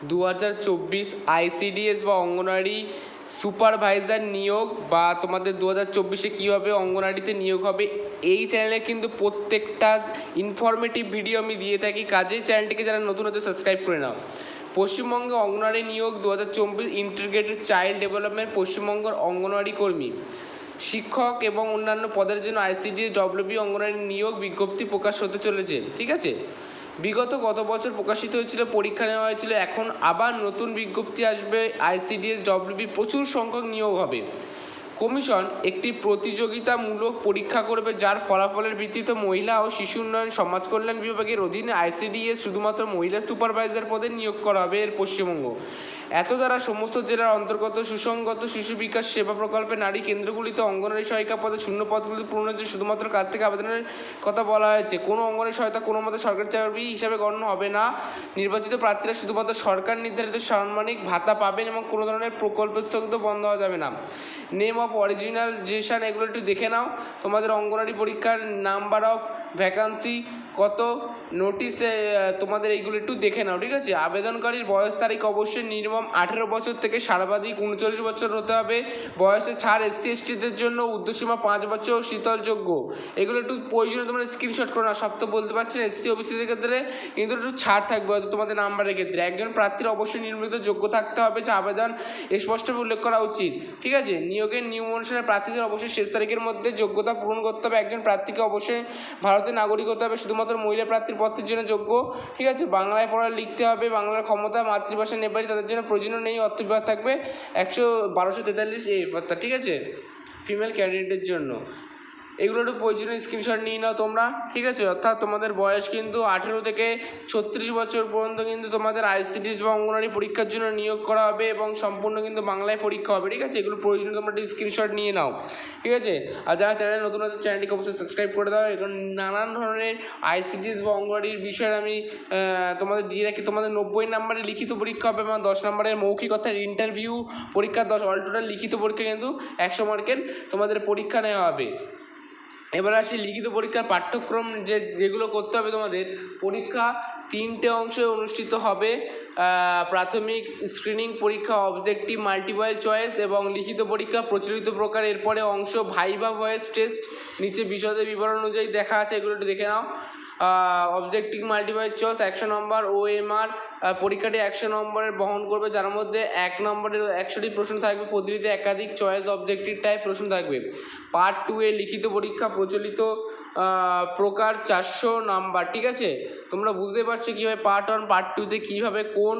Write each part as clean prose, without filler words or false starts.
2024 ICDS বা anganwadi supervisor নিয়োগ বা তোমাদের 2024-এ কীভাবে অঙ্গনওয়াড়িতে নিয়োগ হবে, এই চ্যানেলে কিন্তু প্রত্যেকটা ইনফরমেটিভ ভিডিও আমি দিয়ে থাকি। কাজেই চ্যানেলটিকে যারা নতুন হতে সাবস্ক্রাইব করে নাও। পশ্চিমবঙ্গে অঙ্গনওয়াড়ি নিয়োগ 2024 ইন্টিগ্রেটেড চাইল্ড ডেভেলপমেন্ট পশ্চিমবঙ্গের অঙ্গনওয়াড়ি কর্মী, শিক্ষক এবং অন্যান্য পদের জন্য আইসিডিএস ডব্লিউবি অঙ্গনওয়াড়ি নিয়োগ বিজ্ঞপ্তি প্রকাশ হতে চলেছে। ঠিক আছে, গত বছর প্রকাশিত হয়েছিল, পরীক্ষা নেওয়া হয়েছিল, এখন আবার নতুন বিজ্ঞপ্তি আসবে। আইসিডিএস ডব্লিউবি প্রচুর সংখ্যক নিয়োগ হবে। কমিশন একটি প্রতিযোগিতামূলক পরীক্ষা করবে, যার ফলাফলের ভিত্তিতে মহিলা ও শিশু উন্নয়ন সমাজ কল্যাণ বিভাগের অধীনে আইসিডিএস শুধুমাত্র মহিলা সুপারভাইজার পদে নিয়োগ করা হবে এর পশ্চিমবঙ্গ। এত দ্বারা সমস্ত জেলার অন্তর্গত সুসংগত শিশু বিকাশ সেবা প্রকল্পে নারী কেন্দ্রগুলিতে অঙ্গনওয়াড়ি সহায়িকা পদে শূন্য পদগুলি পূরণের জন্য শুধুমাত্র কাছ থেকে আবেদনের কথা বলা হয়েছে। কোনো অঙ্গনওয়াড়ি সহায়তা কোনো মতে সরকারি চাকরি হিসাবে গণ্য হবে না। নির্বাচিত প্রার্থীরা শুধুমাত্র সরকার নির্ধারিত সাম্মানিক ভাতা পাবেন এবং কোনো ধরনের প্রকল্প স্থগিত বন্ধ হওয়া যাবে না। নেম অফ অরিজিনালাইজেশন এগুলো একটু দেখে নাও। তোমাদের অঙ্গনওয়াড়ি পরীক্ষার নাম্বার অফ ভ্যাকান্সি কত, নোটিশে তোমাদের এইগুলো একটু দেখে নাও। ঠিক আছে, আবেদনকারীর বয়স তারিখ অবশ্যই মিনিমাম 18 বছর থেকে সর্বাধিক 39 বছর হতে হবে। বয়সে ছাড় এসসি এসটিদের জন্য ঊর্ধ্বসীমা 5 বছর শীতলযোগ্য। এগুলো একটু প্রয়োজনে তোমরা স্ক্রিনশট করো না, সব তো বলতে পারছি না। এসসি ওবিসিদের ক্ষেত্রে কিন্তু একটু ছাড় থাকবে হয়তো তোমাদের নাম্বারের ক্ষেত্রে। একজন প্রার্থীর অবশ্যই নির্মিত যোগ্য থাকতে হবে, যা আবেদন স্পষ্টভাবে উল্লেখ করা উচিত। ঠিক আছে, নিয়োগের নিয়ম অনুসারে প্রার্থীদের অবশ্যই শেষ তারিখের মধ্যে যোগ্যতা পূরণ করতে হবে। একজন প্রার্থীকে অবশ্যই ভারতের নাগরিক হতে হবে, শুধুমাত্র মহিলা প্রার্থীর পদের জন্য যোগ্য। ঠিক আছে, বাংলায় পড়া লিখতে হবে, বাংলার ক্ষমতা, মাতৃভাষা নেপালি, তাদের জন্য প্রয়োজনীয় নেই অর্থ বিভাগ থাকবে 1243 এই পদটা। ঠিক আছে, ফিমেল ক্যান্ডিডেটের জন্য এগুলো একটু প্রয়োজনীয় স্ক্রিনশট নিয়ে নাও তোমরা। ঠিক আছে, অর্থাৎ তোমাদের বয়স কিন্তু 18 থেকে 36 বছর পর্যন্ত কিন্তু তোমাদের আইসিডিএস বা অঙ্গনওয়াড়ি পরীক্ষার জন্য নিয়োগ করা হবে এবং সম্পূর্ণ কিন্তু বাংলায় পরীক্ষা হবে। ঠিক আছে, এগুলো প্রয়োজনীয় তোমরা একটু স্ক্রিনশট নিয়ে নাও। ঠিক আছে, আর যারা চ্যানেলে নতুন আছে চ্যানেলটিকে অবশ্যই সাবস্ক্রাইব করে দাও। এখন নানান ধরনের আইসিডিএস বা অঙ্গনওয়াড়ির বিষয়ে আমি তোমাদের দিয়ে রাখি। তোমাদের 90 নম্বরের লিখিত পরীক্ষা হবে এবং 10 নম্বরের মৌখিক অর্থাৎ ইন্টারভিউ পরীক্ষা, 10 অল টোটাল লিখিত পরীক্ষা কিন্তু 100 মার্কের তোমাদের পরীক্ষা নেওয়া হবে। এবার আসি লিখিত পরীক্ষার পাঠ্যক্রম যেগুলো করতে হবে। তোমাদের পরীক্ষা 3টে অংশে অনুষ্ঠিত হবে। প্রাথমিক স্ক্রিনিং পরীক্ষা, অবজেক্টিভ, মাল্টিপল চয়েস এবং লিখিত পরীক্ষা প্রচলিত প্রকার। এরপরে অংশ ভাইভা ভয়েস টেস্ট, নিচে বিশদে বিবরণ অনুযায়ী দেখা আছে, এগুলো একটু দেখে নাও। অবজেক্টিভ মাল্টিপল চয়েস 100 নম্বর, ওএমআর পরীক্ষাটি 100 নম্বরের বহন করবে, যার মধ্যে 1 নম্বরের 100টি প্রশ্ন থাকবে, প্রতিটিতে একাধিক চয়েস অবজেক্টিভ টাইপ প্রশ্ন থাকবে। পার্ট 2 এ লিখিত পরীক্ষা প্রচলিত প্রকার 400 নাম্বার। ঠিক আছে, তোমরা বুঝতে পারছো কীভাবে পার্ট 1 পার্ট 2তে কীভাবে কোন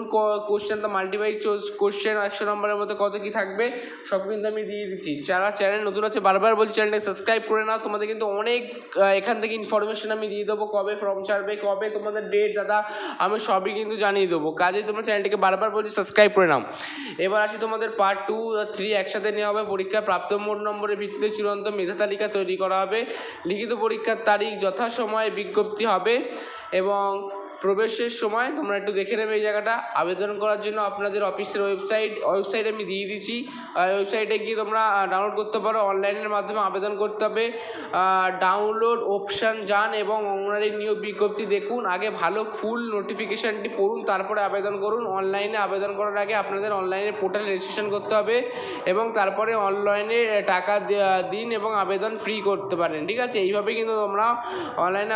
কোশ্চেনটা মাল্টিপল চয়েস কোশ্চেন 100 নম্বরের মধ্যে কত কী থাকবে সব কিন্তু আমি দিয়ে দিচ্ছি। যারা চ্যানেল নতুন আছে বারবার বলছি চ্যানেলটাকে সাবস্ক্রাইব করে নাও। তোমাদের কিন্তু অনেক এখান থেকে ইনফরমেশন আমি দিয়ে দেবো, কবে ফর্ম ছাড়বে, কবে তোমাদের ডেট, দাদা আমি সবই কিন্তু জানিয়ে দেবো। কাজেই তোমরা চ্যানেলটিকে বারবার বলছি সাবস্ক্রাইব করে নাও। এবার আসি তোমাদের পার্ট 2 আর 3 একসাথে নেওয়া হবে। পরীক্ষা প্রাপ্ত মোট নম্বরের ভিত্তিতে চূড়ান্ত মেধা তালিকা তৈরি করা হবে। লিখিত পরীক্ষার তারিখ যথাসময়ে বিজ্ঞপ্তি হবে এবং প্রবেশের সময় তোমরা একটু দেখে নেবে এই জায়গাটা। আবেদন করার জন্য আপনাদের অফিসের ওয়েবসাইট আমি দিয়ে দিচ্ছি। ওয়েবসাইটে গিয়ে তোমরা ডাউনলোড করতে পারো, অনলাইনের মাধ্যমে আবেদন করতে হবে। ডাউনলোড অপশান যান এবং অঙ্গনওয়াড়ি নিয়োগ বিজ্ঞপ্তি দেখুন। আগে ভালো ফুল নোটিফিকেশানটি পড়ুন, তারপরে আবেদন করুন। অনলাইনে আবেদন করার আগে আপনাদের অনলাইনে পোর্টালে রেজিস্ট্রেশন করতে হবে এবং তারপরে অনলাইনে টাকা দিন এবং আবেদন ফ্রি করতে পারেন। ঠিক আছে, এইভাবে কিন্তু তোমরা অনলাইনে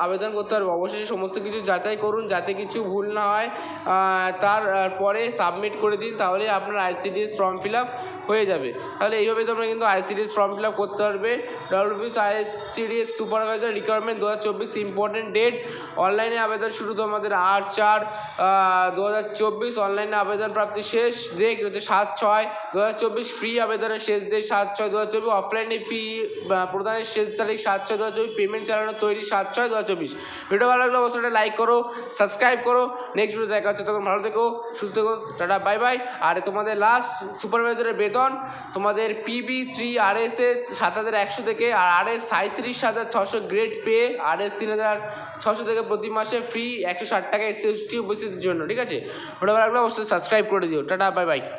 আবেদন করতে পারবে। অবশ্যই সমস্ত কিছু যাচাই করুন যাতে কিছু ভুল না হয়, তারপরে সাবমিট করে দিন, তাহলে আপনার আইসিডিএস ফর্ম ফিল আপ হয়ে যাবে। তাহলে এইভাবে তোমরা কিন্তু আইসিডিএস ফর্ম ফিল আপ করতে পারবে। ICDS supervisor requirement 2024 important date. অনলাইনে আবেদন শুরু তোমাদের 8/4/2024। অনলাইনে আবেদন প্রাপ্তি শেষ ডেট হচ্ছে 7/6/2024। ফ্রি আবেদনের শেষ ডেট 7/6/2024। অফলাইনে ফি প্রদানের শেষ তারিখ 7/6/2024। পেমেন্ট চালানোর তৈরি 7/6/2024। ভিডিও ভালো লাগলে অবশ্যই লাইক করো, সাবস্ক্রাইব করো। নেক্সট ভিডিও দেখা হচ্ছে, তখন ভালো থেকো, সুস্থ থেকো, টাটা বাই বাই। আর তোমাদের লাস্ট সুপারভাইজারের বেতন তোমাদের PB3 RS 7,100 থেকে, আর RS 37,600 গ্রেড পে, RS 3,600 থেকে প্রতি মাসে ফ্রি 160 টাকা SC/ST উপস্থিতির জন্য। ঠিক আছে, ভিডিও ভালো লাগলে অবশ্যই সাবস্ক্রাইব করে দিও, টাটা বাই বাই।